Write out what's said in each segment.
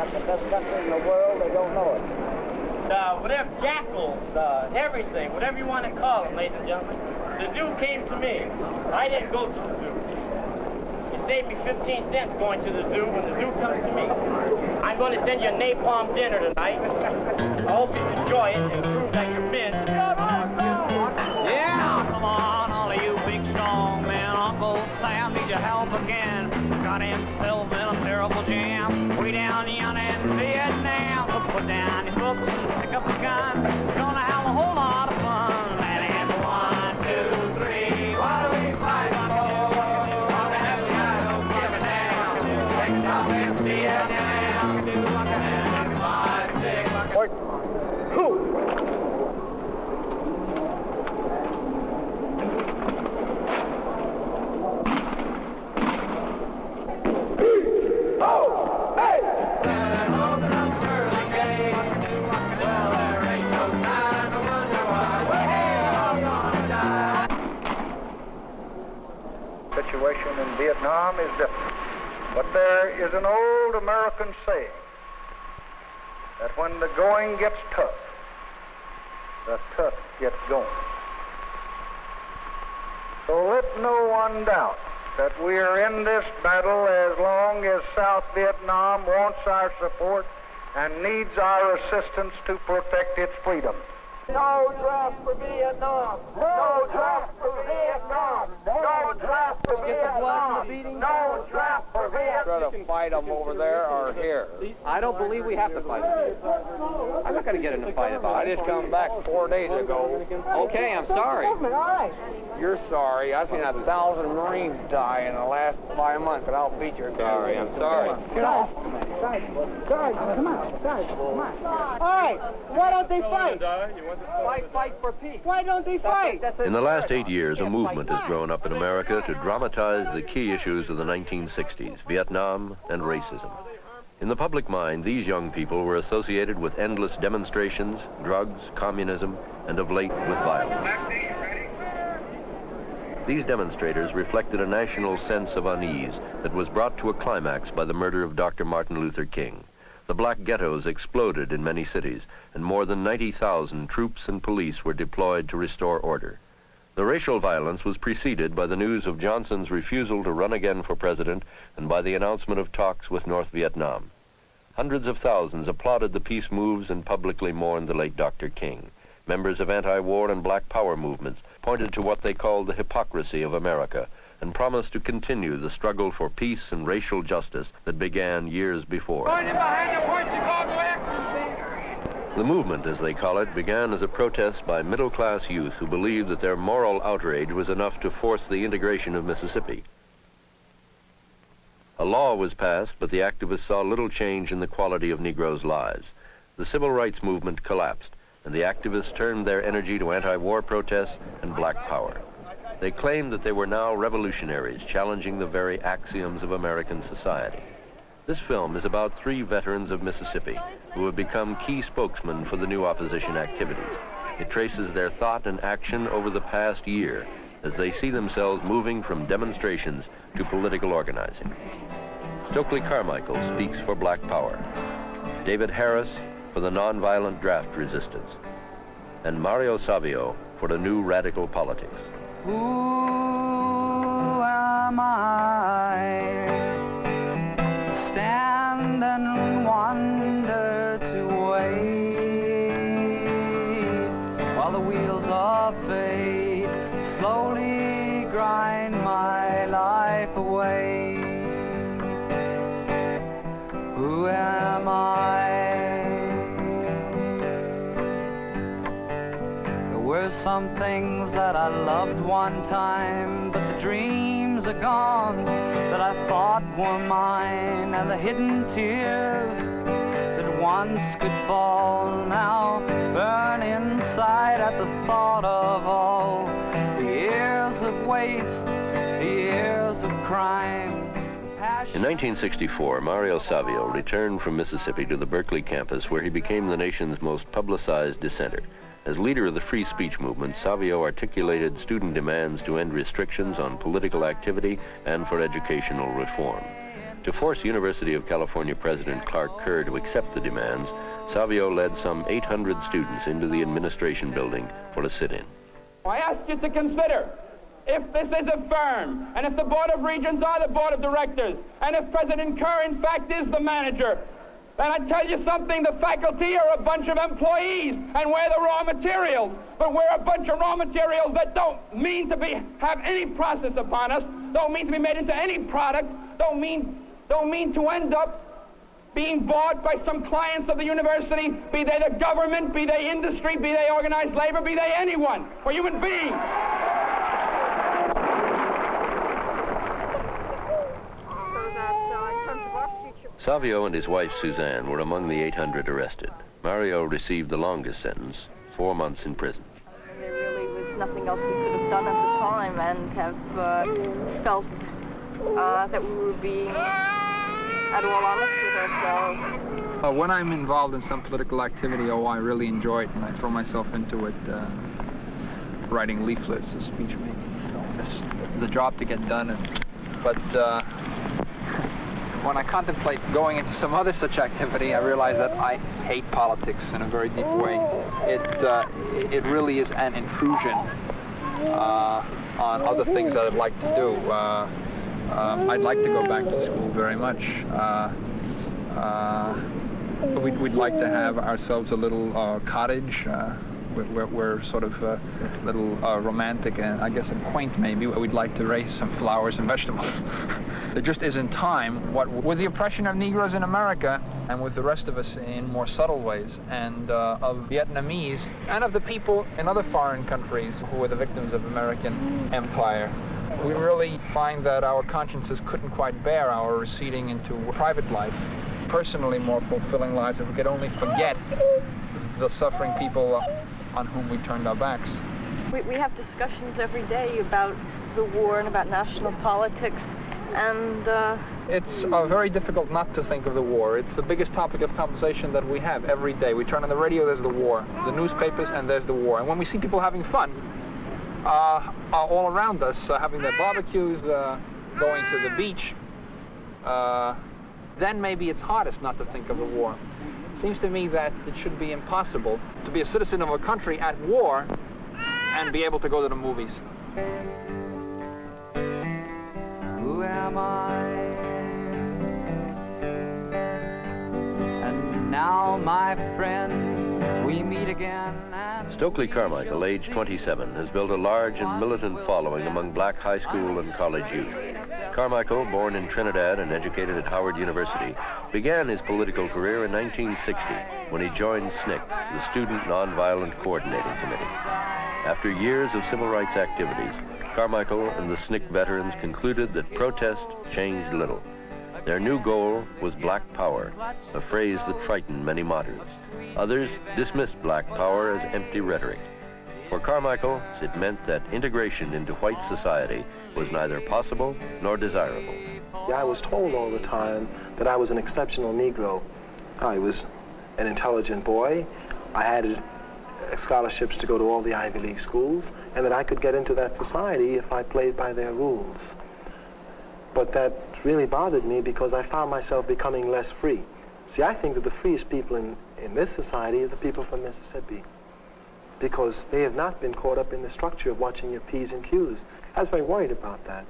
got the best country in the world, they don't know it. Whatever, jackals, everything, whatever you want to call them, ladies and gentlemen. The zoo came to me. I didn't go to the zoo. It saved me 15 cents going to the zoo when the zoo comes to me. I'm going to send you a napalm dinner tonight. I hope you enjoy it and prove that you've been. Yeah, come on, all of you big strong men. Uncle Sam needs your help again. Got himself in a terrible jam. Way down yonder in Vietnam. So put down your books and pick up a gun. We're gonna have a whole lot of fun. That is 1, 2, 3. Why do we fight? Situation in Vietnam is different. But there is an old American saying that when the going gets tough, the tough gets going. So let no one doubt that we are in this battle as long as South Vietnam wants our support and needs our assistance to protect its freedom. No draft for Vietnam! No draft for Vietnam! No draft for Vietnam! No draft for Vietnam! Try to fight them over there or here. I don't believe we have to fight them. I'm not going to get in a fight about it. I just come back 4 days ago. Okay, I'm sorry. You're sorry. I've seen 1,000 Marines die in the last 5 months, but I'll beat your Sorry, I'm sorry. Get off! Guys, come on. Guys, come on. All right, why don't they fight? Fight for peace. Why don't they fight? In the last 8 years, a movement has grown up in America to dramatize the key issues of the 1960s, Vietnam and racism. In the public mind, these young people were associated with endless demonstrations, drugs, communism, and of late with violence. These demonstrators reflected a national sense of unease that was brought to a climax by the murder of Dr. Martin Luther King. The black ghettos exploded in many cities, and more than 90,000 troops and police were deployed to restore order. The racial violence was preceded by the news of Johnson's refusal to run again for president and by the announcement of talks with North Vietnam. Hundreds of thousands applauded the peace moves and publicly mourned the late Dr. King. Members of anti-war and black power movements pointed to what they called the hypocrisy of America and promised to continue the struggle for peace and racial justice that began years before. The movement, as they call it, began as a protest by middle-class youth who believed that their moral outrage was enough to force the integration of Mississippi. A law was passed, but the activists saw little change in the quality of Negroes' lives. The civil rights movement collapsed, and the activists turned their energy to anti-war protests and black power. They claimed that they were now revolutionaries, challenging the very axioms of American society. This film is about 3 veterans of Mississippi who have become key spokesmen for the new opposition activities. It traces their thought and action over the past year as they see themselves moving from demonstrations to political organizing. Stokely Carmichael speaks for black power. David Harris for the nonviolent draft resistance. And Mario Savio for a new radical politics. Who am I? Stand and wonder to wait while the wheels of fate slowly grind my life away. Who am I? There were some things that I loved one time, but the dreams are gone that I thought were mine, and the hidden tears that once could fall now burn inside at the thought of all the years of waste, the years of crime. In 1964, Mario Savio returned from Mississippi to the Berkeley campus, where he became the nation's most publicized dissenter. As leader of the free speech movement, Savio articulated student demands to end restrictions on political activity and for educational reform. To force University of California President Clark Kerr to accept the demands, Savio led some 800 students into the administration building for a sit-in. I ask you to consider, if this is a firm, and if the Board of Regents are the Board of Directors, and if President Kerr, in fact, is the manager, then I tell you something, the faculty are a bunch of employees, and we're the raw materials. But we're a bunch of raw materials that don't mean to have any process upon us, don't mean to be made into any product, don't mean to end up being bought by some clients of the university, be they the government, be they industry, be they organized labor, be they anyone. We're human beings. Savio and his wife Suzanne were among the 800 arrested. Mario received the longest sentence, 4 months in prison. There really was nothing else we could have done at the time, and have felt that we were being at all honest with ourselves. When I'm involved in some political activity, I really enjoy it, and I throw myself into it, writing leaflets, speech making. So this is a job to get done, but when I contemplate going into some other such activity, I realize that I hate politics in a very deep way. It really is an intrusion on other things that I'd like to do. I'd like to go back to school very much. We'd like to have ourselves a little cottage. We're sort of a little romantic and I guess quaint maybe. We'd like to raise some flowers and vegetables. There just isn't time. With the oppression of Negroes in America and with the rest of us in more subtle ways, and of Vietnamese and of the people in other foreign countries who were the victims of American empire, we really find that our consciences couldn't quite bear our receding into private life, personally more fulfilling lives, if we could only forget the suffering people on whom we turned our backs. We have discussions every day about the war and about national politics, and it's very difficult not to think of the war. It's the biggest topic of conversation that we have every day. We turn on the radio, there's the war, the newspapers, and there's the war. And when we see people having fun all around us, having their barbecues, going to the beach, then maybe it's hardest not to think of the war. It seems to me that it should be impossible to be a citizen of a country at war and be able to go to the movies. Who am I? And now, my friend, we meet again. Stokely Carmichael, age 27, has built a large and militant following among black high school and college youth. Carmichael, born in Trinidad and educated at Howard University, began his political career in 1960 when he joined SNCC, the Student Nonviolent Coordinating Committee. After years of civil rights activities, Carmichael and the SNCC veterans concluded that protest changed little. Their new goal was black power, a phrase that frightened many moderates. Others dismissed black power as empty rhetoric. For Carmichael, it meant that integration into white society was neither possible nor desirable. I was told all the time that I was an exceptional Negro. I was an intelligent boy. I had scholarships to go to all the Ivy League schools, and that I could get into that society if I played by their rules. But that really bothered me because I found myself becoming less free. See, I think that the freest people in this society are the people from Mississippi, because they have not been caught up in the structure of watching your P's and Q's. I was very worried about that.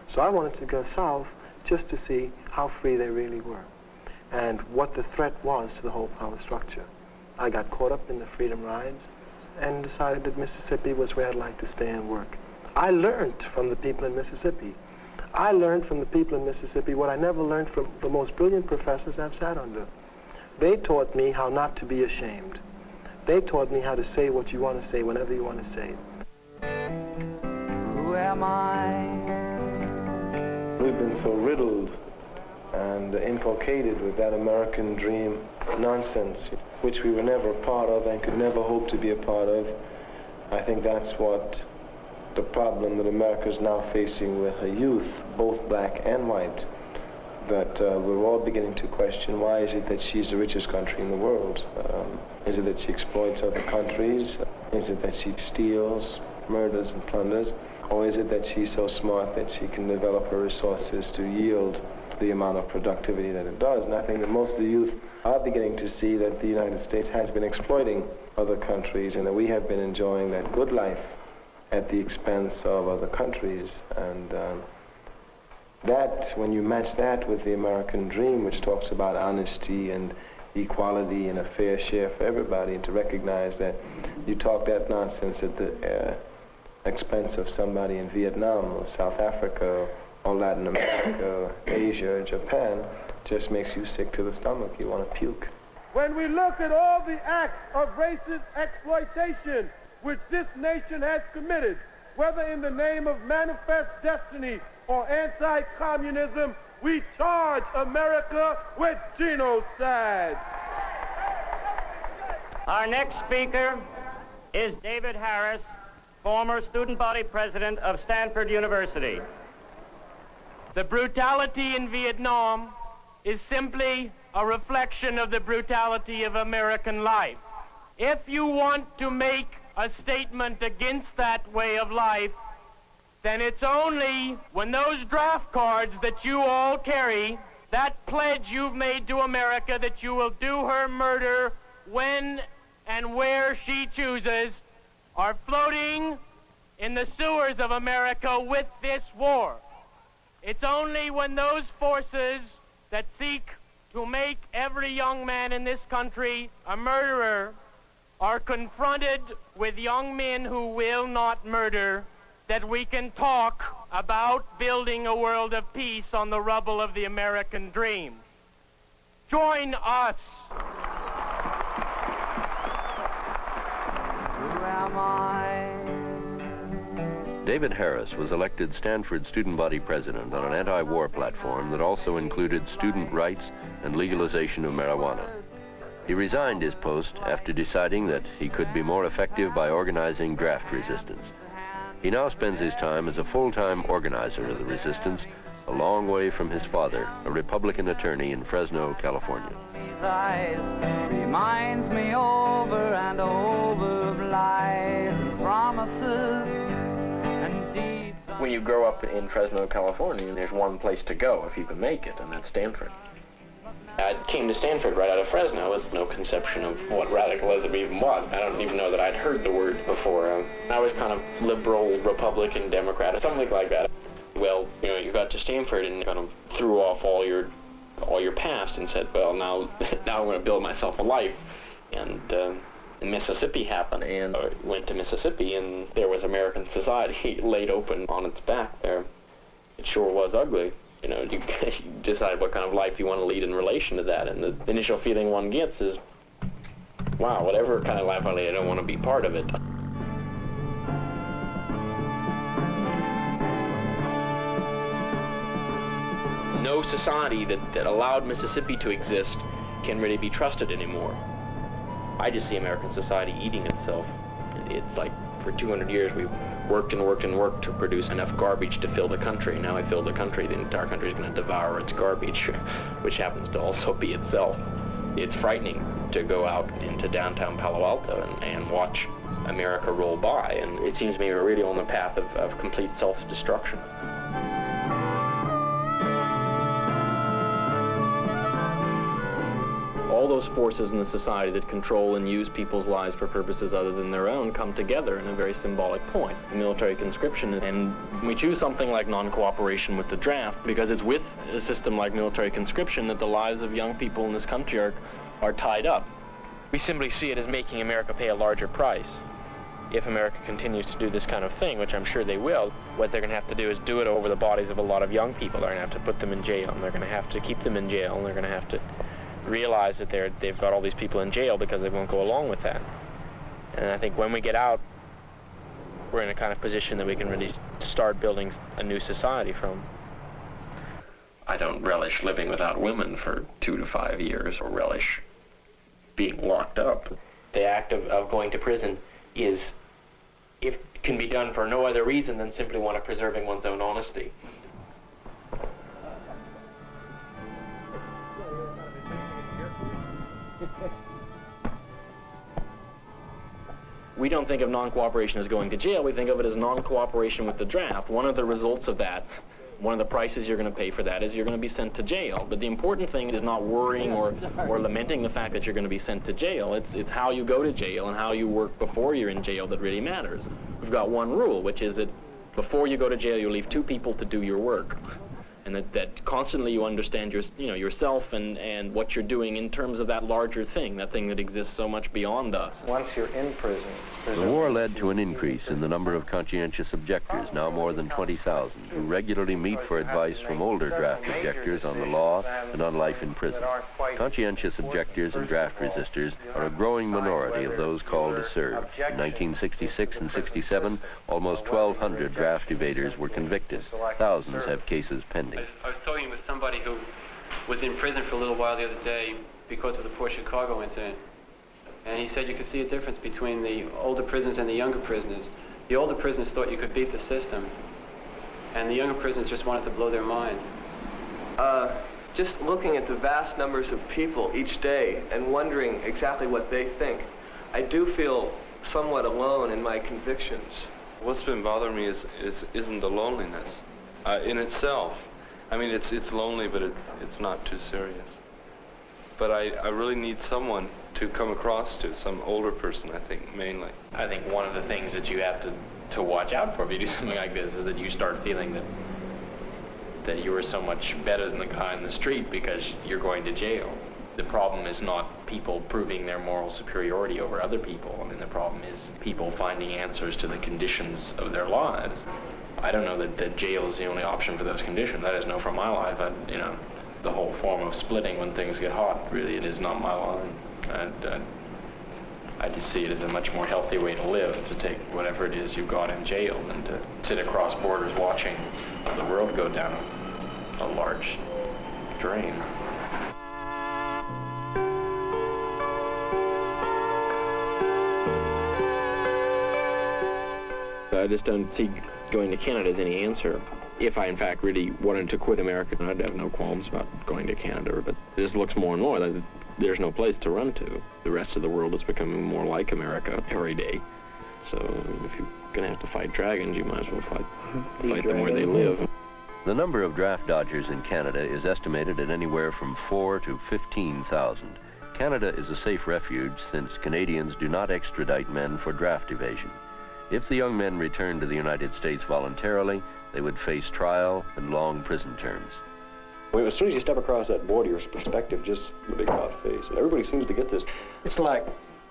So I wanted to go south just to see how free they really were and what the threat was to the whole power structure. I got caught up in the freedom rides and decided that Mississippi was where I'd like to stay and work. I learned from the people in Mississippi. I learned from the people in Mississippi what I never learned from the most brilliant professors I've sat under. They taught me how not to be ashamed. They taught me how to say what you want to say whenever you want to say it. Who am I? We've been so riddled and inculcated with that American dream nonsense, which we were never a part of and could never hope to be a part of. I think that's what the problem that America is now facing with her youth, both black and white, that we're all beginning to question, why is it that she's the richest country in the world? Is it that she exploits other countries? Is it that she steals, murders, and plunders? Or is it that she's so smart that she can develop her resources to yield the amount of productivity that it does. And I think that most of the youth are beginning to see that the United States has been exploiting other countries and that we have been enjoying that good life at the expense of other countries. And that, when you match that with the American dream, which talks about honesty and equality and a fair share for everybody, and to recognize that you talk that nonsense at the expense of somebody in Vietnam or South Africa or Latin America, Asia, or Japan, just makes you sick to the stomach. You want to puke. When we look at all the acts of racist exploitation which this nation has committed, whether in the name of manifest destiny or anti-communism, we charge America with genocide. Our next speaker is David Harris, former student body president of Stanford University. The brutality in Vietnam is simply a reflection of the brutality of American life. If you want to make a statement against that way of life, then it's only when those draft cards that you all carry, that pledge you've made to America that you will do her murder when and where she chooses, are floating in the sewers of America with this war. It's only when those forces that seek to make every young man in this country a murderer are confronted with young men who will not murder that we can talk about building a world of peace on the rubble of the American dream. Join us. Who am I? David Harris was elected Stanford student body president on an anti-war platform that also included student rights and legalization of marijuana. He resigned his post after deciding that he could be more effective by organizing draft resistance. He now spends his time as a full-time organizer of the resistance, a long way from his father, a Republican attorney in Fresno, California. These eyes reminds me over and over of lies and promises and deeds. When you grow up in Fresno, California, there's one place to go if you can make it, and that's Stanford. I came to Stanford right out of Fresno with no conception of what radicalism even was. I don't even know that I'd heard the word before. I was kind of liberal, Republican, Democrat, something like that. Well, you know, you got to Stanford and kind of threw off all your past and said, well, now I'm going to build myself a life. And Mississippi happened, and I went to Mississippi, and there was American society laid open on its back there. It sure was ugly. You know, you decide what kind of life you want to lead in relation to that, and the initial feeling one gets is, wow, whatever kind of life I lead, I don't want to be part of it. No society that allowed Mississippi to exist can really be trusted anymore. I just see American society eating itself. It's like for 200 years we've worked and worked and worked to produce enough garbage to fill the country. Now I fill the country, the entire country is going to devour its garbage, which happens to also be itself. It's frightening to go out into downtown Palo Alto and watch America roll by, and it seems to me we're really on the path of complete self-destruction. All those forces in the society that control and use people's lives for purposes other than their own come together in a very symbolic point. Military conscription, and we choose something like non-cooperation with the draft because it's with a system like military conscription that the lives of young people in this country are tied up. We simply see it as making America pay a larger price. If America continues to do this kind of thing, which I'm sure they will, what they're going to have to do is do it over the bodies of a lot of young people. They're going to have to put them in jail, and they're going to have to keep them in jail, and they're going to have to realize that they've got all these people in jail because they won't go along with that. And I think when we get out, we're in a kind of position that we can really start building a new society from. I don't relish living without women for 2 to 5 years, or relish being locked up. The act of going to prison can be done for no other reason than simply one of preserving one's own honesty. We don't think of non-cooperation as going to jail. We think of it as non-cooperation with the draft. One of the results of that One of the prices you're going to pay for that is you're going to be sent to jail. But the important thing is not worrying or lamenting the fact that you're going to be sent to jail. It's how you go to jail and how you work before you're in jail that really matters. We've got one rule, which is that before you go to jail, you leave 2 people to do your work. And that constantly you understand yourself and what you're doing in terms of that larger thing, that thing that exists so much beyond us. Once you're in prison... The war led to an increase in the number of conscientious objectors, now more than 20,000, who regularly meet for advice from older draft objectors on the law and on life in prison. Conscientious objectors and draft resistors are a growing minority of those called to serve. In 1966 and 67, almost 1,200 draft evaders were convicted. Thousands have cases pending. I was talking with somebody who was in prison for a little while the other day because of the Port Chicago incident. And he said you could see a difference between the older prisoners and the younger prisoners. The older prisoners thought you could beat the system, and the younger prisoners just wanted to blow their minds. Just looking at the vast numbers of people each day and wondering exactly what they think, I do feel somewhat alone in my convictions. What's been bothering me isn't the loneliness in itself. I mean, it's lonely, but it's not too serious. But I really need someone to come across to, some older person, I think, mainly. I think one of the things that you have to watch out for if you do something like this is that you start feeling that you are so much better than the guy in the street because you're going to jail. The problem is not people proving their moral superiority over other people. I mean, the problem is people finding answers to the conditions of their lives. I don't know that jail is the only option for those conditions. I just know from my life, the whole form of splitting when things get hot, really, it is not my line. I just see it as a much more healthy way to live, to take whatever it is you got in jail than to sit across borders watching the world go down a large drain. I just don't see going to Canada as any answer. If I, in fact, really wanted to quit America, I'd have no qualms about going to Canada, but this looks more and more like there's no place to run to. The rest of the world is becoming more like America every day. So if you're going to have to fight dragons, you might as well fight them where they live. The number of draft dodgers in Canada is estimated at anywhere from 4,000 to 15,000. Canada is a safe refuge since Canadians do not extradite men for draft evasion. If the young men return to the United States voluntarily, they would face trial and long prison terms. Well, as soon as you step across that border, your perspective just a big about face. And everybody seems to get this. It's like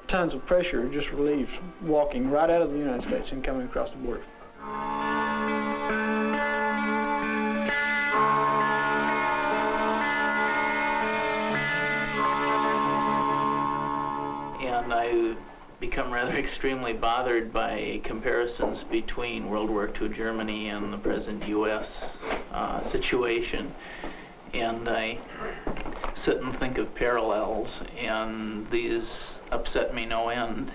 tons of pressure just relieves walking right out of the United States and coming across the border. And I become rather extremely bothered by comparisons between World War II Germany and the present U.S. Situation. And I sit and think of parallels, and these upset me no end.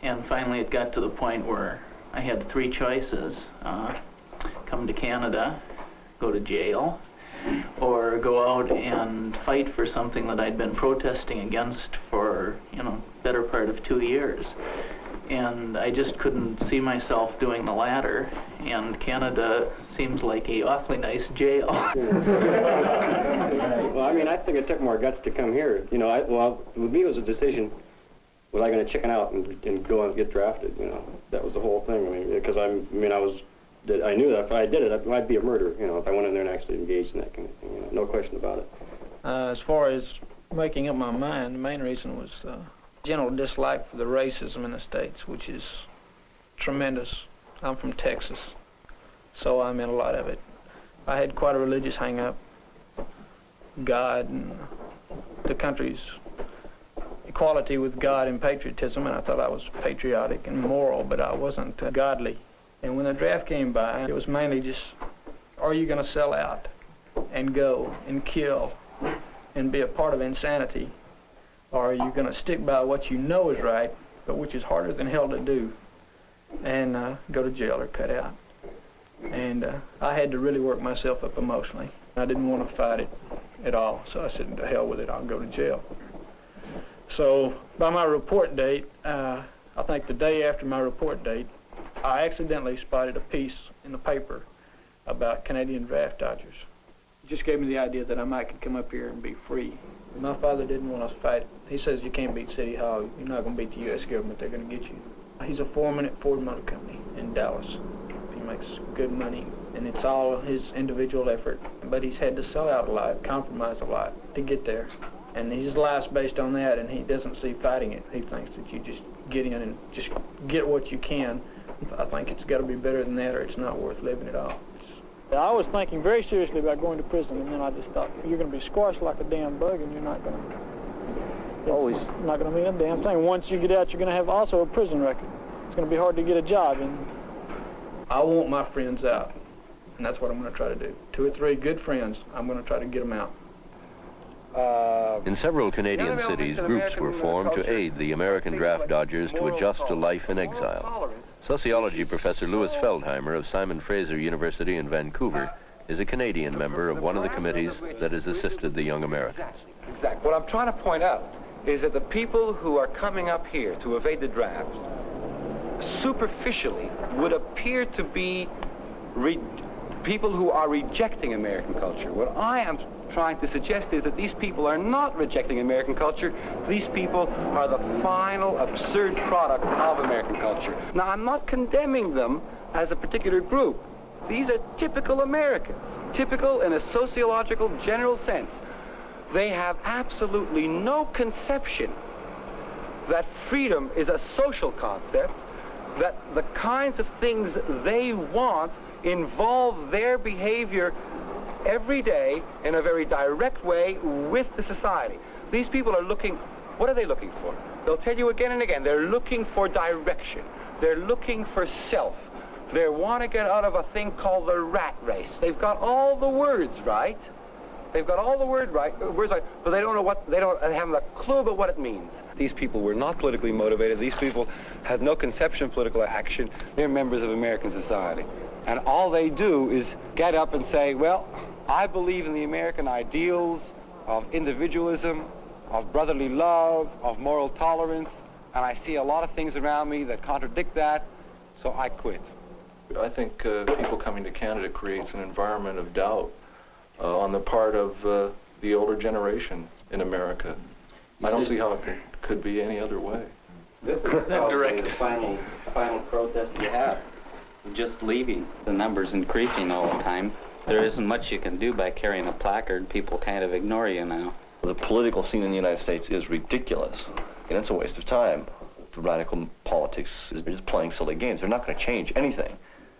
And finally it got to the point where I had 3 choices. Come to Canada, go to jail, or go out and fight for something that I'd been protesting against for, better part of 2 years. And I just couldn't see myself doing the latter, and Canada seems like a awfully nice jail. Well, I mean, I think it took more guts to come here. With me it was a decision, was I going to chicken out and go and get drafted, That was the whole thing. I mean, because I knew that if I did it, I'd be a murderer, if I went in there and actually engaged in that kind of thing, no question about it. As far as making up my mind, the main reason was general dislike for the racism in the States, which is tremendous. I'm from Texas, so I'm in a lot of it. I had quite a religious hang-up. God and the country's equality with God and patriotism, and I thought I was patriotic and moral, but I wasn't godly. And when the draft came by, it was mainly just, are you going to sell out and go and kill and be a part of insanity? Or are you going to stick by what you know is right, but which is harder than hell to do, and go to jail or cut out? And I had to really work myself up emotionally. I didn't want to fight it at all, so I said, to hell with it, I'll go to jail. So by my report date, I think the day after my report date, I accidentally spotted a piece in the paper about Canadian draft dodgers. It just gave me the idea that I might could come up here and be free. My father didn't want us to fight. He says you can't beat City Hall. You're not going to beat the U.S. government. They're going to get you. He's a foreman at Ford Motor Company in Dallas. He makes good money, and it's all his individual effort. But he's had to sell out a lot, compromise a lot to get there. And his life's based on that, and he doesn't see fighting it. He thinks that you just get in and just get what you can. I think it's got to be better than that, or it's not worth living at all. I was thinking very seriously about going to prison, and then I just thought, you're going to be squashed like a damn bug, and you're not going to... Always. Not going to mean a damn thing. Once you get out, you're going to have also a prison record. It's going to be hard to get a job, and... I want my friends out, and that's what I'm going to try to do. 2 or 3 good friends, I'm going to try to get them out. In several Canadian cities, groups were formed to aid the American draft dodgers to adjust to life in exile. Sociology professor Louis Feldheimer of Simon Fraser University in Vancouver is a Canadian member of one of the committees that has assisted the young Americans. What I'm trying to point out is that the people who are coming up here to evade the draft superficially would appear to be people who are rejecting American culture. What I am trying to suggest is that these people are not rejecting American culture. These people are the final absurd product of American culture. Now, I'm not condemning them as a particular group. These are typical Americans, typical in a sociological general sense. They have absolutely no conception that freedom is a social concept, that the kinds of things they want involve their behavior every day in a very direct way with the society. These people are looking, what are they looking for? They'll tell you again and again, they're looking for direction. They're looking for self. They want to get out of a thing called the rat race. They've got all the words right. They've got all the words right, but they don't know what, they haven't a clue about what it means. These people were not politically motivated. These people had no conception of political action. They're members of American society. And all they do is get up and say, well, I believe in the American ideals of individualism, of brotherly love, of moral tolerance, and I see a lot of things around me that contradict that, so I quit. I think people coming to Canada creates an environment of doubt on the part of the older generation in America. I don't see how it could be any other way. This is the final protest you have. Just leaving. The numbers increasing all the time. There isn't much you can do by carrying a placard. People kind of ignore you now. The political scene in the United States is ridiculous, and it's a waste of time. The radical politics is just playing silly games. They're not going to change anything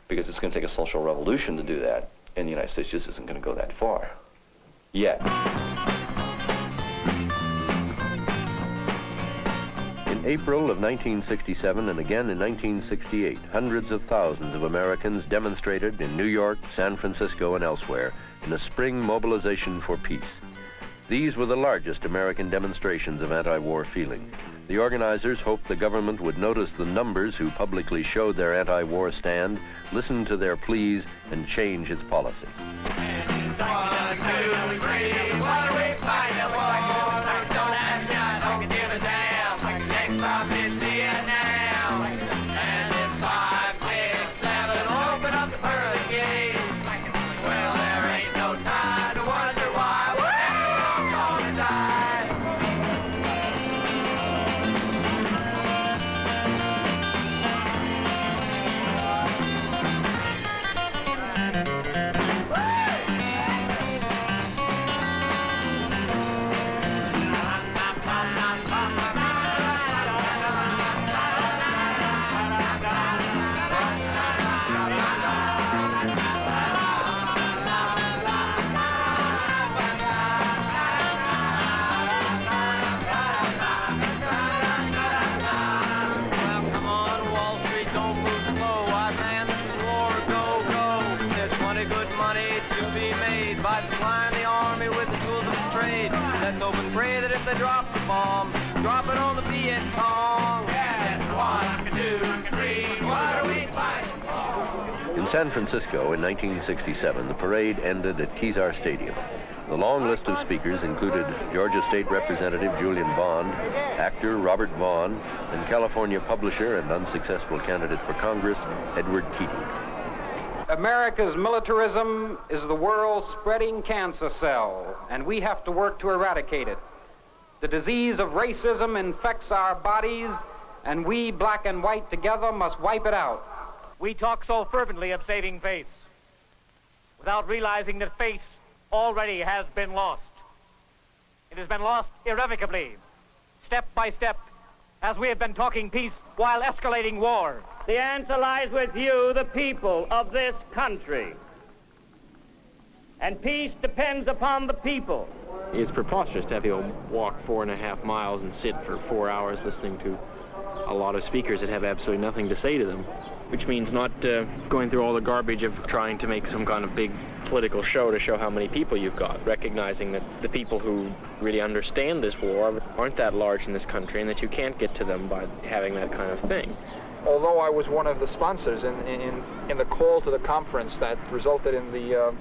because it's going to take a social revolution to do that, and the United States just isn't going to go that far yet. In April of 1967 and again in 1968, hundreds of thousands of Americans demonstrated in New York, San Francisco, and elsewhere in a spring mobilization for peace. These were the largest American demonstrations of anti-war feeling. The organizers hoped the government would notice the numbers who publicly showed their anti-war stand, listen to their pleas, and change its policy. 1, 2, 3, what are we fighting for? Don't ask God, don't give a damn. Next stop is Vietnam. And if 5, 6, 7, open up the pearly gates. Well, there ain't no time to wonder why we're all gonna die. Pray that if they drop the bomb, drop it on the Viet Cong. Yeah, 1, 2, 3, what are we fighting for? In San Francisco in 1967, the parade ended at Kezar Stadium. The long list of speakers included Georgia State Representative Julian Bond, actor Robert Vaughn, and California publisher and unsuccessful candidate for Congress, Edward Keating. America's militarism is the world's spreading cancer cell, and we have to work to eradicate it. The disease of racism infects our bodies, and we, black and white together, must wipe it out. We talk so fervently of saving face, without realizing that face already has been lost. It has been lost irrevocably, step by step, as we have been talking peace while escalating war. The answer lies with you, the people of this country. And peace depends upon the people. It's preposterous to have people walk 4.5 miles and sit for 4 hours listening to a lot of speakers that have absolutely nothing to say to them, which means not going through all the garbage of trying to make some kind of big political show to show how many people you've got, recognizing that the people who really understand this war aren't that large in this country and that you can't get to them by having that kind of thing. Although I was one of the sponsors in the call to the conference that resulted in the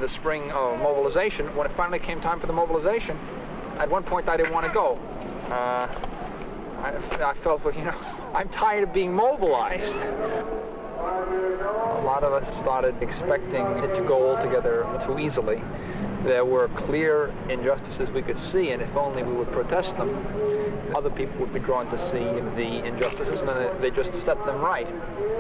spring mobilization, when it finally came time for the mobilization, at one point I didn't want to go. I felt, well, you know, I'm tired of being mobilized. A lot of us started expecting it to go altogether too easily. There were clear injustices we could see, and if only we would protest them, other people would be drawn to see the injustices, and then they just set them right.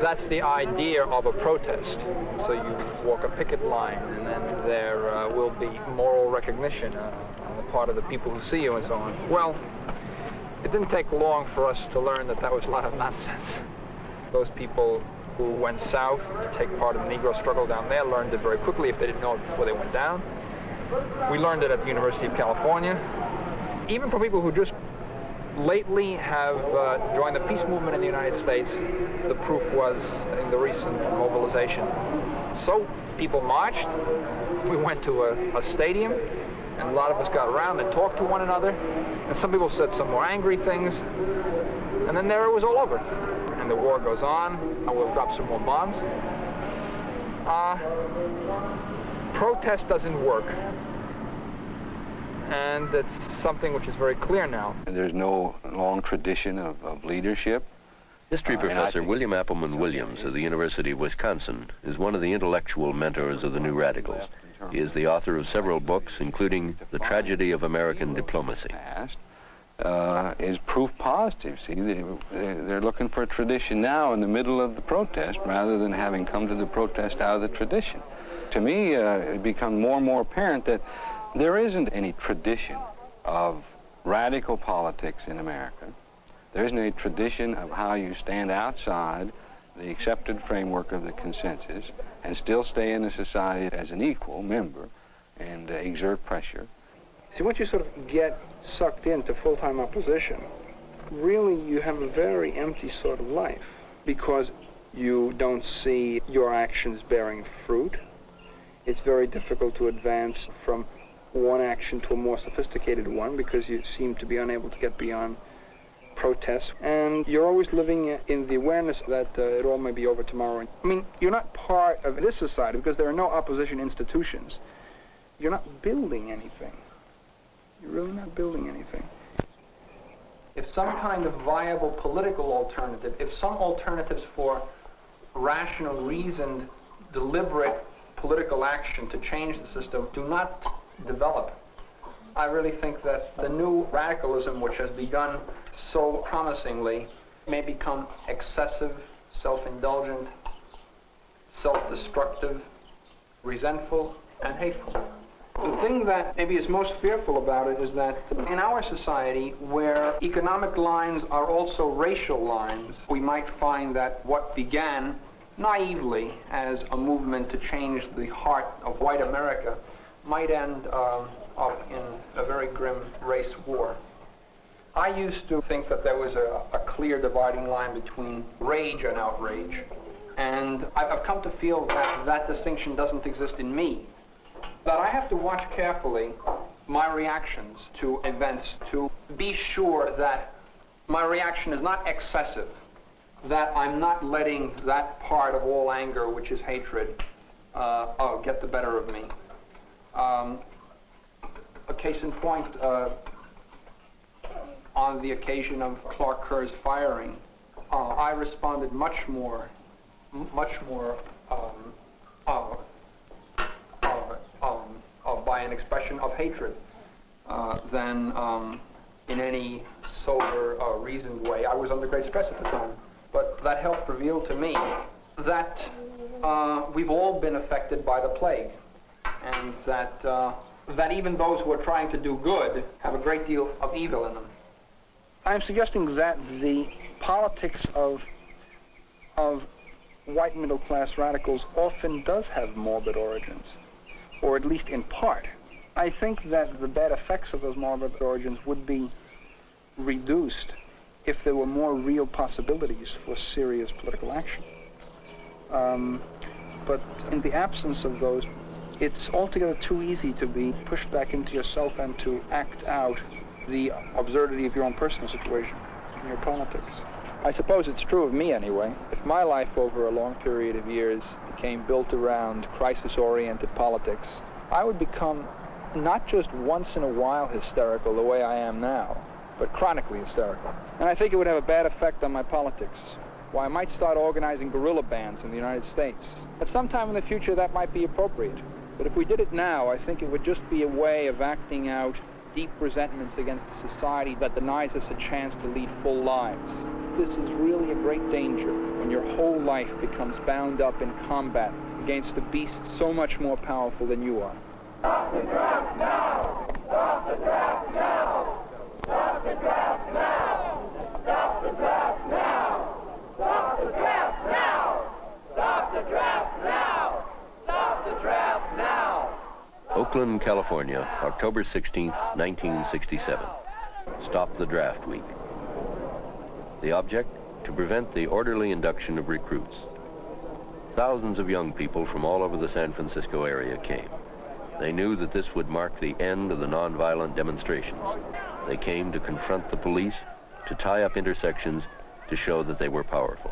That's the idea of a protest. So you walk a picket line, and then there will be moral recognition on the part of the people who see you and so on. Well, it didn't take long for us to learn that that was a lot of nonsense. Those people who went south to take part in the Negro struggle down there learned it very quickly if they didn't know it before they went down. We learned it at the University of California. Even from people who just lately have joined the peace movement in the United States, the proof was in the recent mobilization. So people marched. We went to a stadium, and a lot of us got around and talked to one another. And some people said some more angry things. And then there it was all over. And the war goes on, and we'll drop some more bombs. Protest doesn't work. And it's something which is very clear now. There's no long tradition of leadership. History professor William Appleman Williams of the University of Wisconsin is one of the intellectual mentors of the New Radicals. He is the author of several books, including The Tragedy of American Diplomacy. Is proof positive. See, they're looking for a tradition now in the middle of the protest rather than having come to the protest out of the tradition. To me, it becomes more and more apparent that there isn't any tradition of radical politics in America. There isn't any tradition of how you stand outside the accepted framework of the consensus and still stay in the society as an equal member and exert pressure. See, once you sort of get sucked into full-time opposition, really you have a very empty sort of life because you don't see your actions bearing fruit. It's very difficult to advance from one action to a more sophisticated one because you seem to be unable to get beyond protests. And you're always living in the awareness that it all may be over tomorrow. I mean, you're not part of this society because there are no opposition institutions. You're not building anything. You're really not building anything. If some kind of viable political alternative, if some alternatives for rational, reasoned, deliberate political action to change the system do not develop, I really think that the new radicalism, which has begun so promisingly, may become excessive, self-indulgent, self-destructive, resentful, and hateful. The thing that maybe is most fearful about it is that in our society, where economic lines are also racial lines, we might find that what began naively as a movement to change the heart of white America might end up in a very grim race war. I used to think that there was a clear dividing line between rage and outrage, and I've come to feel that that distinction doesn't exist in me. That I have to watch carefully my reactions to events to be sure that my reaction is not excessive, that I'm not letting that part of all anger, which is hatred, get the better of me. A case in point, on the occasion of Clark Kerr's firing, I responded much more much more by an expression of hatred than in any sober, reasoned way. I was under great stress at the time, but that helped reveal to me that we've all been affected by the plague, and that that even those who are trying to do good have a great deal of evil in them. I'm suggesting that the politics of white middle-class radicals often does have morbid origins, or at least in part. I think that the bad effects of those morbid origins would be reduced if there were more real possibilities for serious political action. But in the absence of those, it's altogether too easy to be pushed back into yourself and to act out the absurdity of your own personal situation in your politics. I suppose it's true of me anyway. If my life over a long period of years became built around crisis-oriented politics, I would become not just once in a while hysterical the way I am now, but chronically hysterical. And I think it would have a bad effect on my politics. Why, I might start organizing guerrilla bands in the United States. At some time in the future, that might be appropriate. But if we did it now, I think it would just be a way of acting out deep resentments against a society that denies us a chance to lead full lives. This is really a great danger when your whole life becomes bound up in combat against a beast so much more powerful than you are. Stop the draft now! Stop the draft now! Stop the draft now! Stop the draft now! Stop the draft now! Stop the draft now! Stop the draft now! Oakland, California, October 16, 1967. Stop the Draft Week. The object? To prevent the orderly induction of recruits. Thousands of young people from all over the San Francisco area came. They knew that this would mark the end of the nonviolent demonstrations. They came to confront the police, to tie up intersections, to show that they were powerful.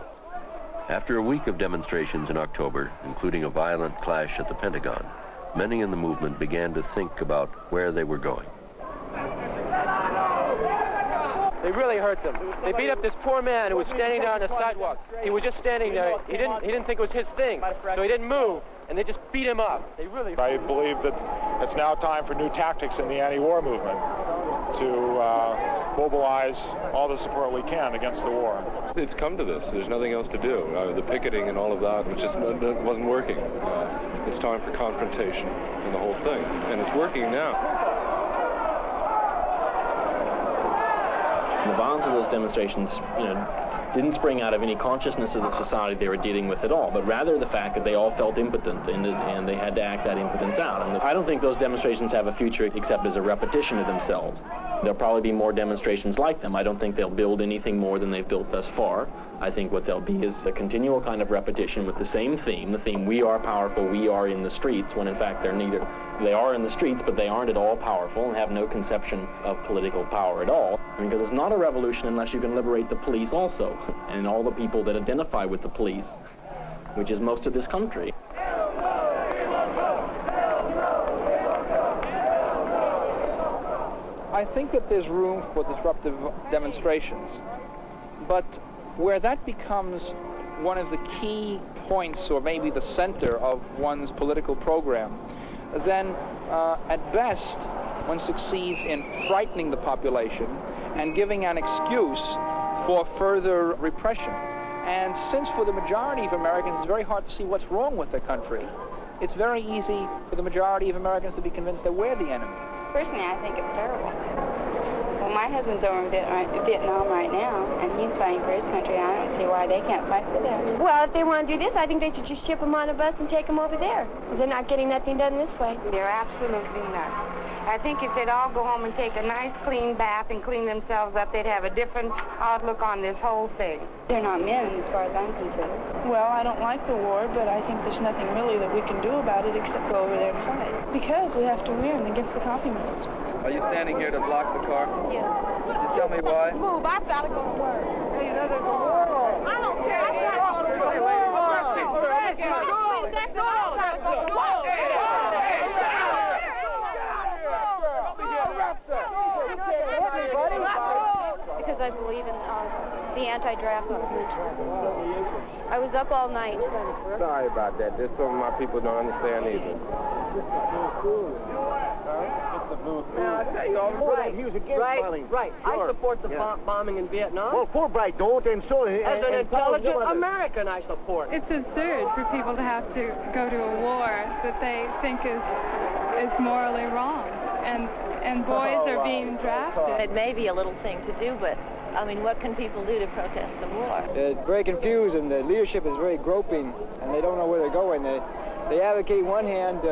After a week of demonstrations in October, including a violent clash at the Pentagon, many in the movement began to think about where they were going. They really hurt them. They beat up this poor man who was standing there on the sidewalk. He was just standing there. He didn't think it was his thing, so he didn't move, and they just beat him up. They really. I believe that it's now time for new tactics in the anti-war movement to mobilize all the support we can against the war. It's come to this. There's nothing else to do. The picketing and all of that wasn't working. It's time for confrontation and the whole thing, and it's working now. The violence of those demonstrations, didn't spring out of any consciousness of the society they were dealing with at all, but rather the fact that they all felt impotent and they had to act that impotence out. And I don't think those demonstrations have a future except as a repetition of themselves. There'll probably be more demonstrations like them. I don't think they'll build anything more than they've built thus far. I think what they'll be is a continual kind of repetition with the same theme, the theme, we are powerful, we are in the streets, when in fact they're neither. They are in the streets, but they aren't at all powerful and have no conception of political power at all. Because it's not a revolution unless you can liberate the police also, and all the people that identify with the police, which is most of this country. I think that there's room for disruptive demonstrations, but where that becomes one of the key points, or maybe the center of one's political program, then at best one succeeds in frightening the population and giving an excuse for further repression. And since for the majority of Americans it's very hard to see what's wrong with the country, it's very easy for the majority of Americans to be convinced that we're the enemy. Personally, I think it's terrible. Well, my husband's over in Vietnam right now, and he's fighting for his country. I don't see why they can't fight for theirs. Well, if they want to do this, I think they should just ship them on a bus and take them over there. They're not getting nothing done this way. They're absolutely not. I think if they'd all go home and take a nice clean bath and clean themselves up, they'd have a different outlook on this whole thing. They're not men, as far as I'm concerned. Well, I don't like the war, but I think there's nothing really that we can do about it except go over there and fight. Because we have to win against the communists. Are you standing here to block the car? Yes. Can you tell me why? Move, I've got to go to work. Hey, there's a war. I don't care. I've got to go to work. That's all. I've got to go to work. Because I believe in the anti-draft movement. I was up all night. Sorry about that. There's some of my people don't understand either. I tell you, all music against violence. Right. I support the bombing in Vietnam. Well, Fulbright don't, and so... As an intelligent American, I support. It's absurd for people to have to go to a war that they think is morally wrong. And boys are being drafted. It may be a little thing to do, but, I mean, what can people do to protest the war? It's very confused, and the leadership is very groping, and they don't know where they're going. They advocate, on one hand,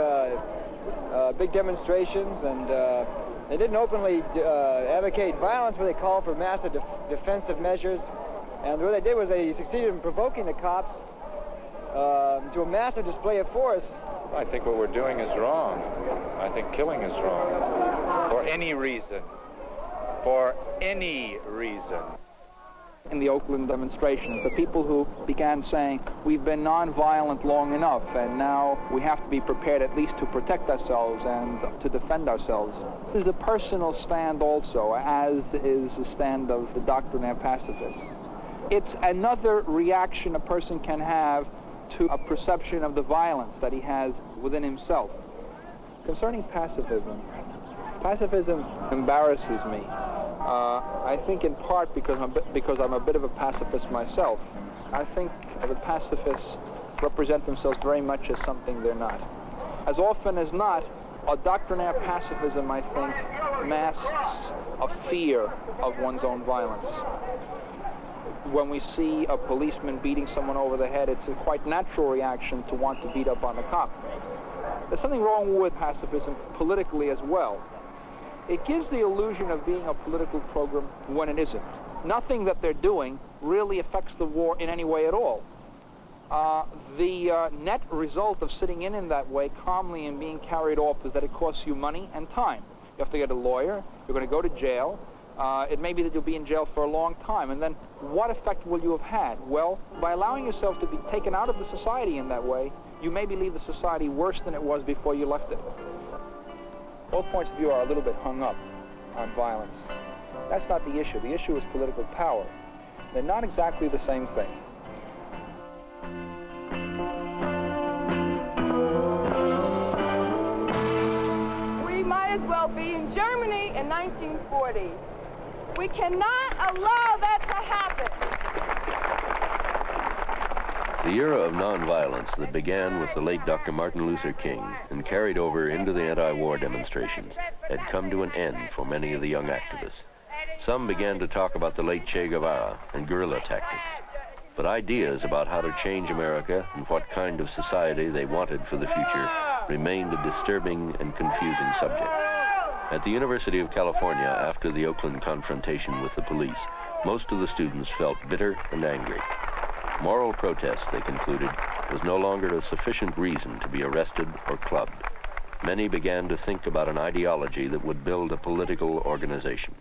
big demonstrations, and they didn't openly advocate violence, but they called for massive defensive measures. And what they did was they succeeded in provoking the cops to a massive display of force. I think what we're doing is wrong. I think killing is wrong. For any reason. For any reason. In the Oakland demonstrations, the people who began saying, we've been nonviolent long enough, and now we have to be prepared at least to protect ourselves and to defend ourselves. This is a personal stand also, as is the stand of the doctrinaire pacifists. It's another reaction a person can have to a perception of the violence that he has within himself. Concerning pacifism, pacifism embarrasses me. I think in part because I'm a bit of a pacifist myself. I think the pacifists represent themselves very much as something they're not. As often as not, a doctrinaire pacifism, I think, masks a fear of one's own violence. When we see a policeman beating someone over the head, it's a quite natural reaction to want to beat up on the cop. There's something wrong with pacifism politically as well. It gives the illusion of being a political program when it isn't. Nothing that they're doing really affects the war in any way at all. The net result of sitting in that way calmly and being carried off is that it costs you money and time. You have to get a lawyer, you're going to go to jail, it may be that you'll be in jail for a long time, and then what effect will you have had? Well, by allowing yourself to be taken out of the society in that way, you maybe leave the society worse than it was before you left it. Both points of view are a little bit hung up on violence. That's not the issue. The issue is political power. They're not exactly the same thing. We might as well be in Germany in 1940. We cannot allow that to happen. The era of nonviolence that began with the late Dr. Martin Luther King and carried over into the anti-war demonstrations had come to an end for many of the young activists. Some began to talk about the late Che Guevara and guerrilla tactics. But ideas about how to change America and what kind of society they wanted for the future remained a disturbing and confusing subject. At the University of California, after the Oakland confrontation with the police, most of the students felt bitter and angry. Moral protest, they concluded, was no longer a sufficient reason to be arrested or clubbed. Many began to think about an ideology that would build a political organization.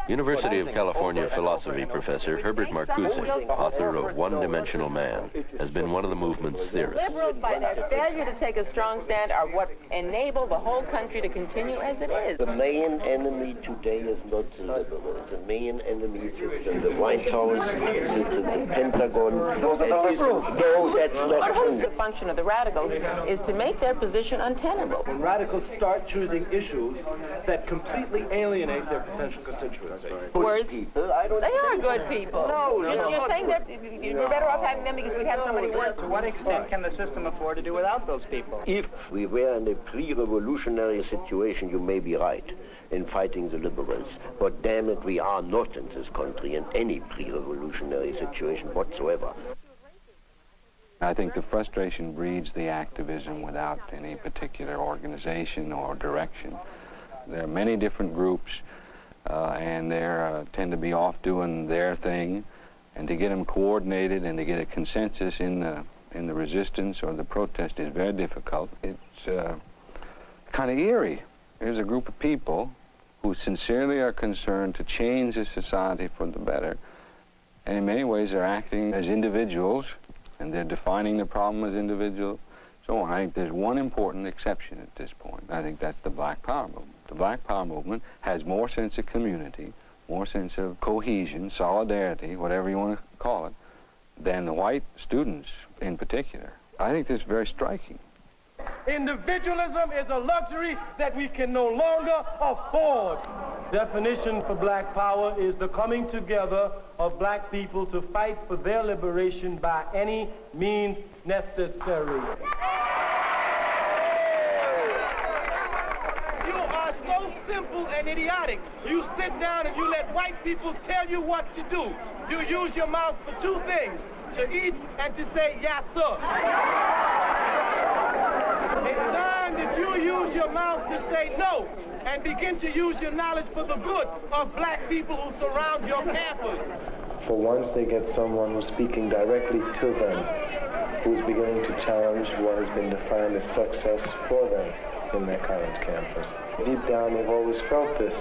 University of California philosophy professor Herbert Marcuse, author of One-Dimensional Man, has been one of the movement's theorists. Liberals, by their failure to take a strong stand, are what enable the whole country to continue as it is. The main enemy today is not the liberals. The main enemy is the White House, the Pentagon. Those are the liberals. No, that's not true. The function of the radicals is to make their position untenable. When radicals start choosing issues that completely alienate their potential constituents. Words. They are good people. No. You're saying that you're better off having them because we have somebody worse. To what extent can the system afford to do without those people? If we were in a pre-revolutionary situation, you may be right in fighting the liberals. But damn it, we are not in this country in any pre-revolutionary situation whatsoever. I think the frustration breeds the activism without any particular organization or direction. There are many different groups, and they tend to be off doing their thing, and to get them coordinated and to get a consensus in the resistance or the protest is very difficult. It's kind of eerie. There's a group of people who sincerely are concerned to change the society for the better, and in many ways they're acting as individuals, and they're defining the problem as individuals. So I think there's one important exception at this point. I think that's the Black Power movement. The Black Power movement has more sense of community, more sense of cohesion, solidarity, whatever you want to call it, than the white students in particular. I think this is very striking. Individualism is a luxury that we can no longer afford. Definition for black power is the coming together of black people to fight for their liberation by any means necessary. You are so simple and idiotic. You sit down and you let white people tell you what to do. You use your mouth for two things, to eat and to say, yes, sir. It's time that you use your mouth to say no and begin to use your knowledge for the good of black people who surround your campus. For once, they get someone who's speaking directly to them, who's beginning to challenge what has been defined as success for them in their college campus. Deep down, they've always felt this,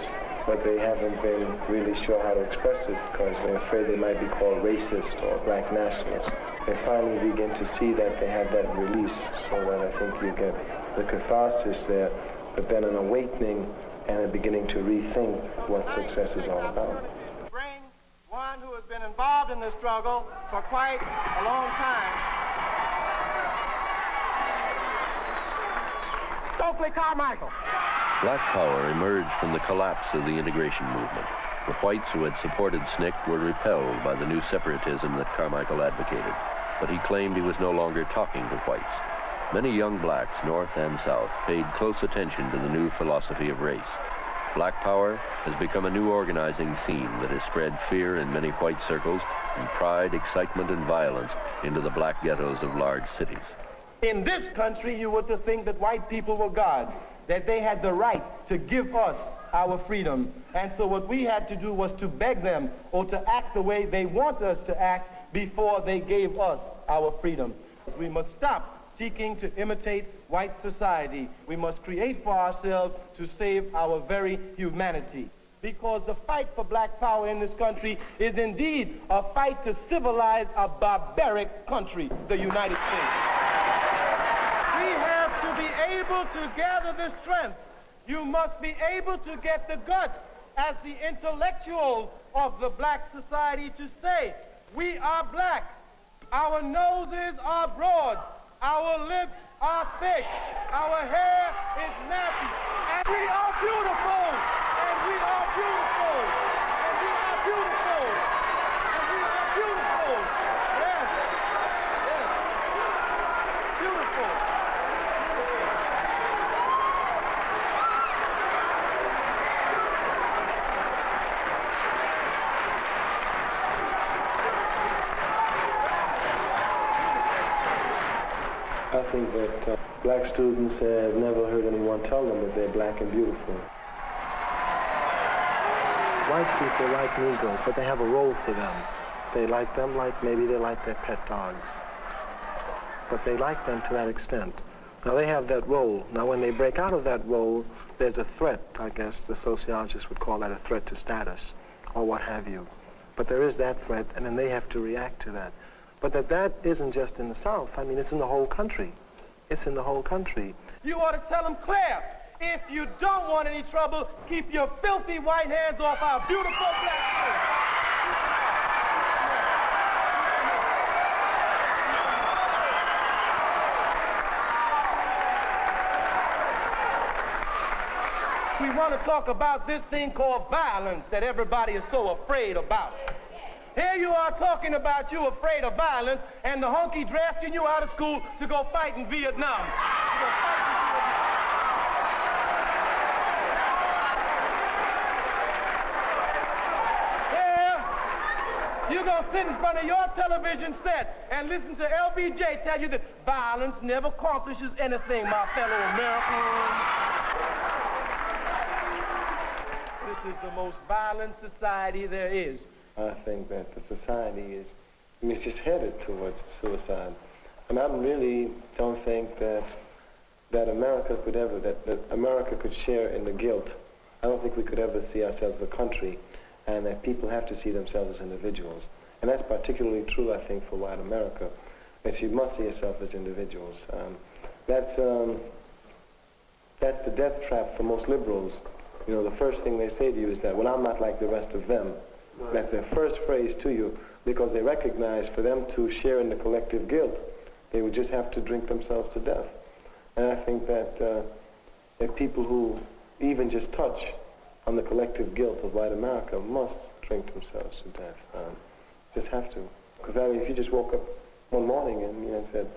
but they haven't been really sure how to express it because they're afraid they might be called racist or black nationalists. They finally begin to see that they have that release, so that I think you get the catharsis there, but then an awakening and a beginning to rethink what success is all about. Bring one who has been involved in the struggle for quite a long time. Stokely Carmichael. Black power emerged from the collapse of the integration movement. The whites who had supported SNCC were repelled by the new separatism that Carmichael advocated, but he claimed he was no longer talking to whites. Many young blacks, north and south, paid close attention to the new philosophy of race. Black power has become a new organizing theme that has spread fear in many white circles and pride, excitement, and violence into the black ghettos of large cities. In this country, you were to think that white people were God, that they had the right to give us our freedom. And so what we had to do was to beg them or to act the way they want us to act before they gave us our freedom. We must stop seeking to imitate white society. We must create for ourselves to save our very humanity. Because the fight for black power in this country is indeed a fight to civilize a barbaric country, the United States. We have to be able to gather the strength. You must be able to get the guts as the intellectuals of the black society to say, we are black. Our noses are broad. Our lips are thick. Our hair is nappy. And we are beautiful. And we are beautiful. And we are beautiful. And we are beautiful. Yes. Yes. Beautiful. I think that black students have never heard anyone tell them that they're black and beautiful. White people like Negroes, but they have a role for them. They like them like maybe they like their pet dogs. But they like them to that extent. Now they have that role. Now when they break out of that role, there's a threat. I guess the sociologists would call that a threat to status or what have you. But there is that threat, and then they have to react to that. But that isn't just in the South. I mean, it's in the whole country. It's in the whole country. You ought to tell them, Claire, if you don't want any trouble, keep your filthy white hands off our beautiful black children. We want to talk about this thing called violence that everybody is so afraid about. Here you are talking about you afraid of violence, and the honky drafting you out of school to go fight in Vietnam. Here, you're going to sit in front of your television set and listen to LBJ tell you that violence never accomplishes anything, my fellow Americans. This is the most violent society there is. I think that the society is, I mean, it's just headed towards suicide. And I really don't think that America could ever, that America could share in the guilt. I don't think we could ever see ourselves as a country, and that people have to see themselves as individuals. And that's particularly true, I think, for white America, that you must see yourself as individuals. That's the death trap for most liberals, you know, the first thing they say to you is that, well, I'm not like the rest of them. That's their first phrase to you, because they recognize for them to share in the collective guilt, they would just have to drink themselves to death. And I think that if people who even just touch on the collective guilt of white America must drink themselves to death. Just have to. Because, I mean, if you just woke up one morning and, you know, said,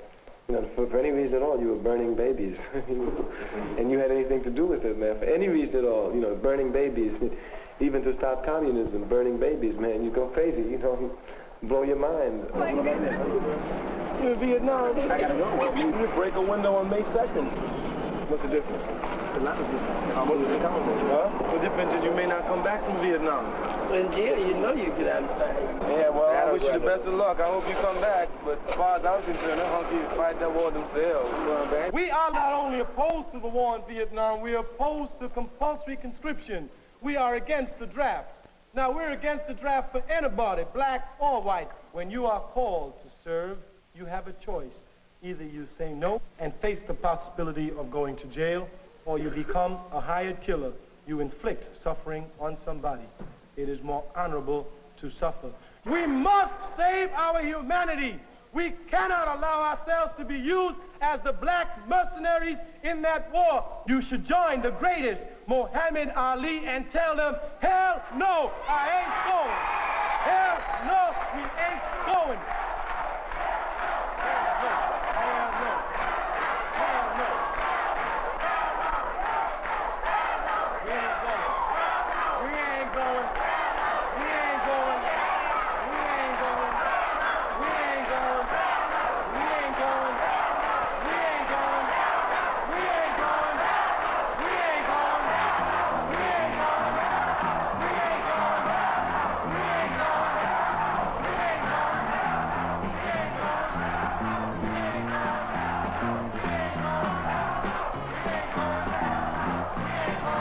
you know, for any reason at all, you were burning babies, and you had anything to do with it, man, for any reason at all, you know, burning babies, even to stop communism, burning babies, man, you go crazy, you know, blow your mind. You're in Vietnam. I gotta go. You break a window on May 2nd. What's the difference? A lot of difference. What's the difference? Huh? The difference is you may not come back from Vietnam. In jail, you know you get out of things. Yeah, well, I wish you the best of luck. I hope you come back. But as far as I'm concerned, they're hunky to fight that war themselves. We are not only opposed to the war in Vietnam, we are opposed to compulsory conscription. We are against the draft. Now, we're against the draft for anybody, black or white. When you are called to serve, you have a choice. Either you say no and face the possibility of going to jail, or you become a hired killer. You inflict suffering on somebody. It is more honorable to suffer. We must save our humanity. We cannot allow ourselves to be used as the black mercenaries in that war. You should join the greatest, Muhammad Ali, and tell them, hell no, I ain't going. Hell no, we ain't going.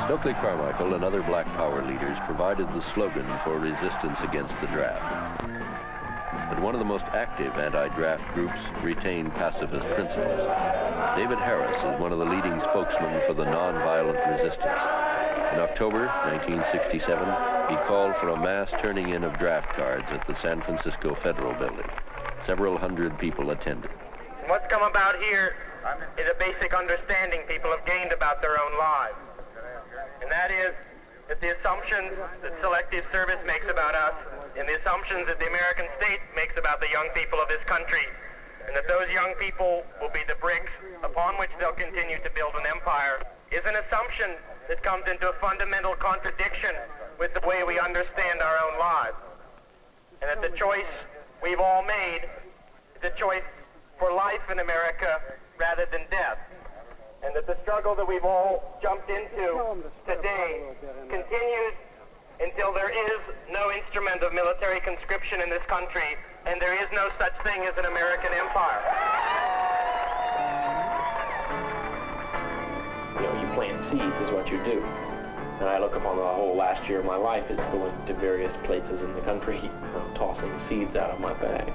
Stokely Carmichael and other black power leaders provided the slogan for resistance against the draft. But one of the most active anti-draft groups retained pacifist principles. David Harris is one of the leading spokesmen for the nonviolent resistance. In October 1967, he called for a mass turning in of draft cards at the San Francisco Federal Building. Several hundred people attended. What's come about here is a basic understanding people have gained about their own lives. And that is that the assumptions that selective service makes about us and the assumptions that the American state makes about the young people of this country, and that those young people will be the bricks upon which they'll continue to build an empire, is an assumption that comes into a fundamental contradiction with the way we understand our own lives. And that the choice we've all made is a choice for life in America rather than death. And that the struggle that we've all jumped into today continues until there is no instrument of military conscription in this country, and there is no such thing as an American empire. You know, you plant seeds is what you do. And I look upon the whole last year of my life as going to various places in the country, tossing seeds out of my bag.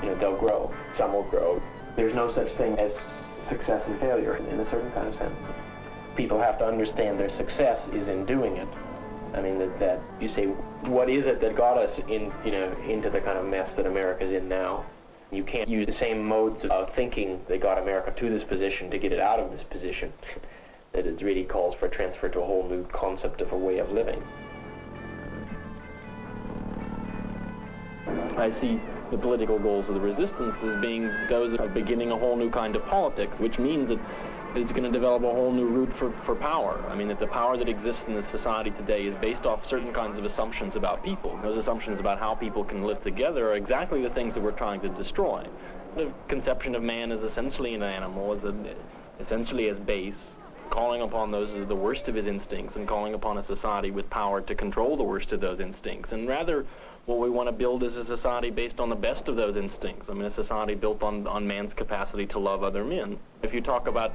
You know, they'll grow. Some will grow. There's no such thing as success and failure in a certain kind of sense. People have to understand their success is in doing it. I mean, that you say, what is it that got us in, you know, into the kind of mess that America's in now? You can't use the same modes of thinking that got America to this position to get it out of this position. That it really calls for a transfer to a whole new concept of a way of living. I see the political goals of the resistance as being those of beginning a whole new kind of politics, which means that it's going to develop a whole new route for power. I mean, that the power that exists in this society today is based off certain kinds of assumptions about people. Those assumptions about how people can live together are exactly the things that we're trying to destroy. The conception of man as essentially an animal, essentially as base, calling upon those as the worst of his instincts and calling upon a society with power to control the worst of those instincts. And rather, what we want to build is a society based on the best of those instincts. I mean, a society built on man's capacity to love other men. If you talk about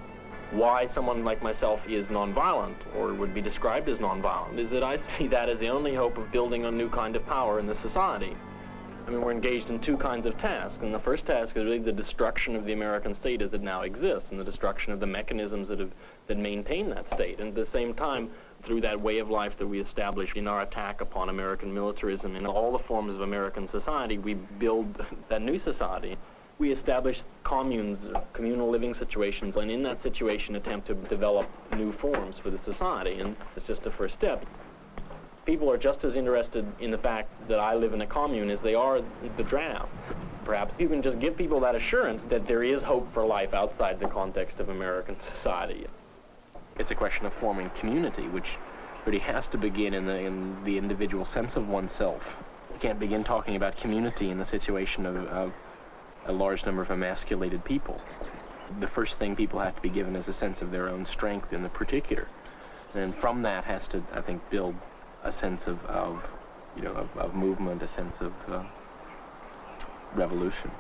why someone like myself is nonviolent, or would be described as nonviolent, is that I see that as the only hope of building a new kind of power in the society. I mean, we're engaged in two kinds of tasks, and the first task is really the destruction of the American state as it now exists, and the destruction of the mechanisms that maintain that state. And at the same time, through that way of life that we establish in our attack upon American militarism and all the forms of American society, we build that new society. We establish communes, communal living situations, and in that situation attempt to develop new forms for the society, and it's just a first step. People are just as interested in the fact that I live in a commune as they are the draft. Perhaps you can just give people that assurance that there is hope for life outside the context of American society. It's a question of forming community, which really has to begin in the individual sense of oneself. You can't begin talking about community in the situation of a large number of emasculated people. The first thing people have to be given is a sense of their own strength in the particular. And from that has to, I think, build a sense of movement, a sense of revolution,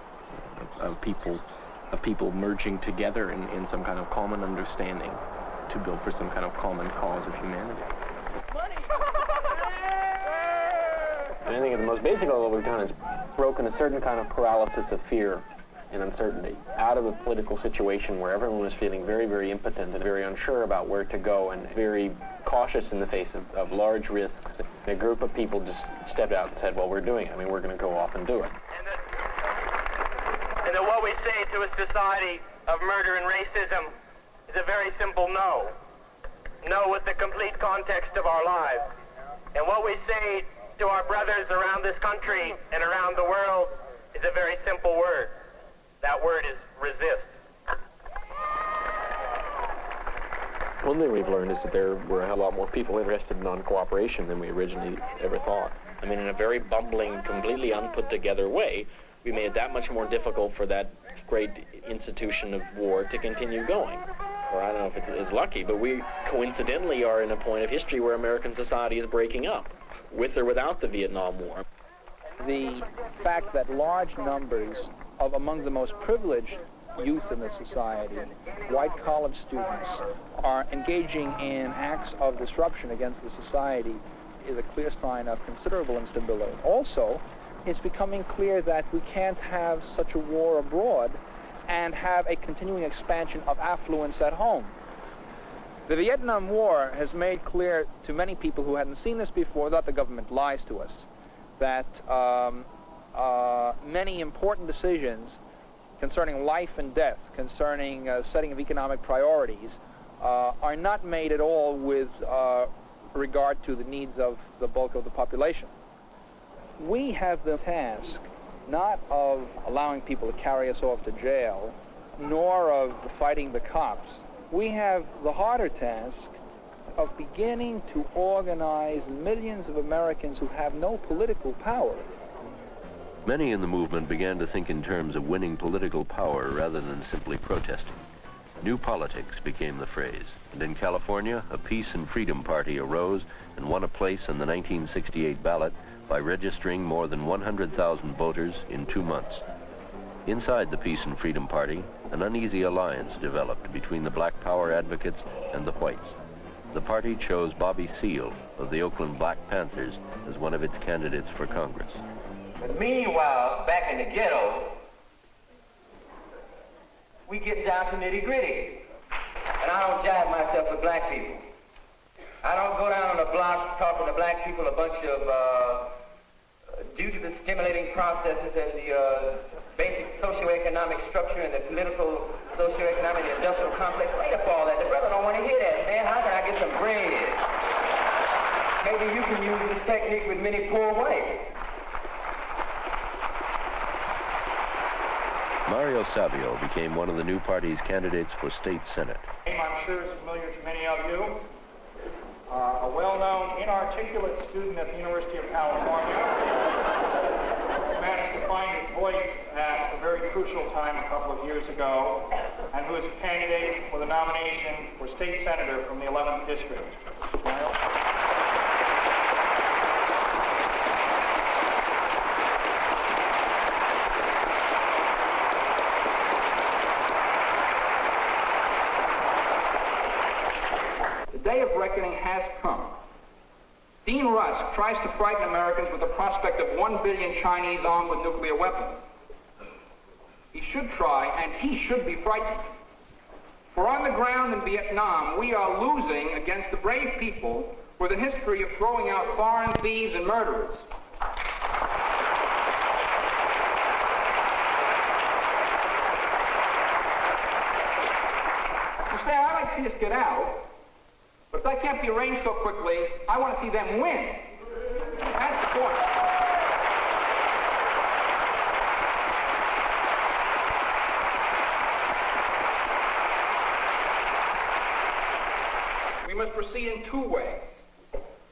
of people merging together in some kind of common understanding to build for some kind of common cause of humanity. And I think at the most basic level, what we've done is broken a certain kind of paralysis of fear and uncertainty out of a political situation where everyone was feeling very, very impotent and very unsure about where to go and very cautious in the face of large risks. A group of people just stepped out and said, well, we're doing it. I mean, we're going to go off and do it. And that what we say to a society of murder and racism is a very simple no. No with the complete context of our lives. And what we say to our brothers around this country and around the world is a very simple word. That word is resist. One thing we've learned is that there were a lot more people interested in non-cooperation than we originally ever thought. I mean, in a very bumbling, completely unput together way, we made it that much more difficult for that great institution of war to continue going. Or I don't know if it's lucky, but we coincidentally are in a point of history where American society is breaking up, with or without the Vietnam War. The fact that large numbers of among the most privileged youth in the society, white college students, are engaging in acts of disruption against the society is a clear sign of considerable instability. Also, it's becoming clear that we can't have such a war abroad and have a continuing expansion of affluence at home. The Vietnam War has made clear to many people who hadn't seen this before that the government lies to us, that many important decisions concerning life and death, concerning setting of economic priorities, are not made at all with regard to the needs of the bulk of the population. We have the task not of allowing people to carry us off to jail, nor of fighting the cops. We have the harder task of beginning to organize millions of Americans who have no political power. Many in the movement began to think in terms of winning political power rather than simply protesting. New politics became the phrase, and in California, a Peace and Freedom Party arose and won a place in the 1968 ballot by registering more than 100,000 voters in 2 months. Inside the Peace and Freedom Party, an uneasy alliance developed between the Black Power advocates and the whites. The party chose Bobby Seale of the Oakland Black Panthers as one of its candidates for Congress. Meanwhile, back in the ghetto, we get down to nitty-gritty. And I don't jive myself with black people. I don't go down on the block talking to black people a bunch of, due to the stimulating processes and the basic socioeconomic structure and the political, socioeconomic, and industrial complex. Wait up all that. The brother don't want to hear that, man. How can I get some bread? Maybe you can use this technique with many poor whites. Mario Savio became one of the new party's candidates for state senate. I'm sure is familiar to many of you. A well-known, inarticulate student at the University of California managed to find his voice at a very crucial time a couple of years ago, and who is a candidate for the nomination for state senator from the 11th district. The day of reckoning has come. Dean Rusk tries to frighten Americans with the prospect of 1 billion Chinese armed with nuclear weapons. He should try, and he should be frightened. For on the ground in Vietnam, we are losing against the brave people with a history of throwing out foreign thieves and murderers. You say, I'd like to see us get out, but if that can't be arranged so quickly, I want to see them win. That's the point. We must proceed in two ways.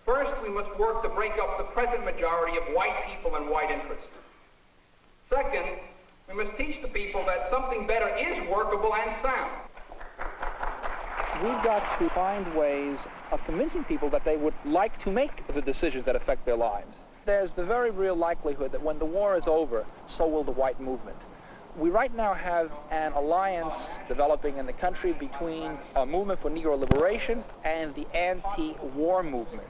First, we must work to break up the present majority of white people and white interests. Second, we must teach the people that something better is workable and sound. We've got to find ways of convincing people that they would like to make the decisions that affect their lives. There's the very real likelihood that when the war is over, so will the white movement. We right now have an alliance developing in the country between a movement for Negro liberation and the anti-war movement.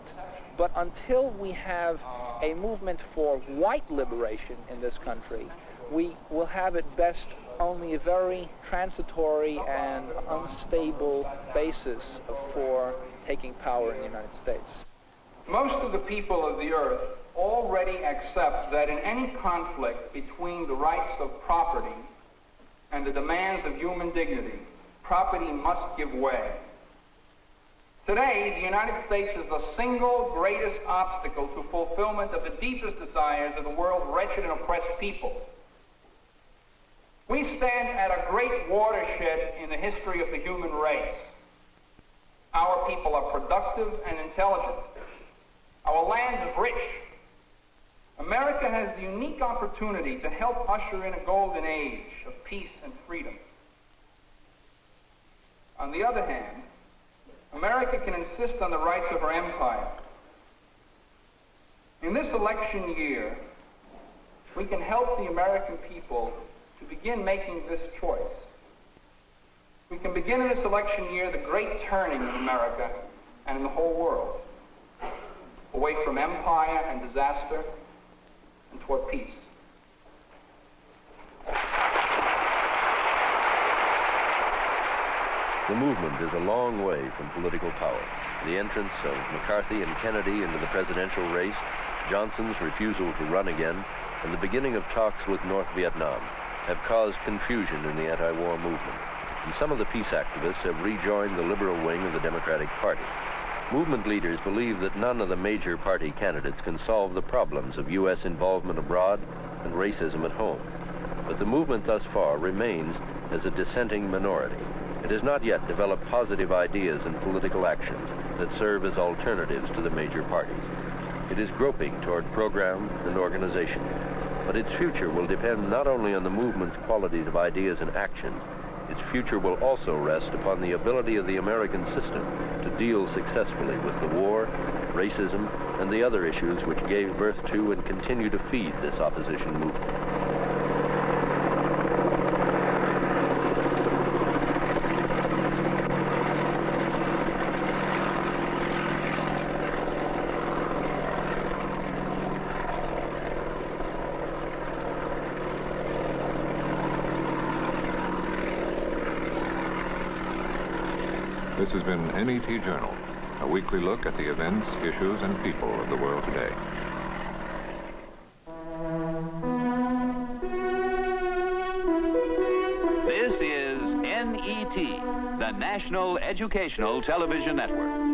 But until we have a movement for white liberation in this country, we will have at best only a very transitory and unstable basis for taking power in the United States. Most of the people of the earth already accept that in any conflict between the rights of property and the demands of human dignity, property must give way. Today, the United States is the single greatest obstacle to fulfillment of the deepest desires of the world's wretched and oppressed people. We stand at a great watershed in the history of the human race. Our people are productive and intelligent. Our land is rich. America has the unique opportunity to help usher in a golden age of peace and freedom. On the other hand, America can insist on the rights of her empire. In this election year, we can help the American people to begin making this choice. We can begin in this election year the great turning in America and in the whole world, away from empire and disaster and toward peace. The movement is a long way from political power. The entrance of McCarthy and Kennedy into the presidential race, Johnson's refusal to run again, and the beginning of talks with North Vietnam have caused confusion in the anti-war movement. And some of the peace activists have rejoined the liberal wing of the Democratic Party. Movement leaders believe that none of the major party candidates can solve the problems of U.S. involvement abroad and racism at home. But the movement thus far remains as a dissenting minority. It has not yet developed positive ideas and political actions that serve as alternatives to the major parties. It is groping toward program and organization. But its future will depend not only on the movement's qualities of ideas and actions, its future will also rest upon the ability of the American system to deal successfully with the war, racism, and the other issues which gave birth to and continue to feed this opposition movement. This has been NET Journal, a weekly look at the events, issues, and people of the world today. This is NET, the National Educational Television Network.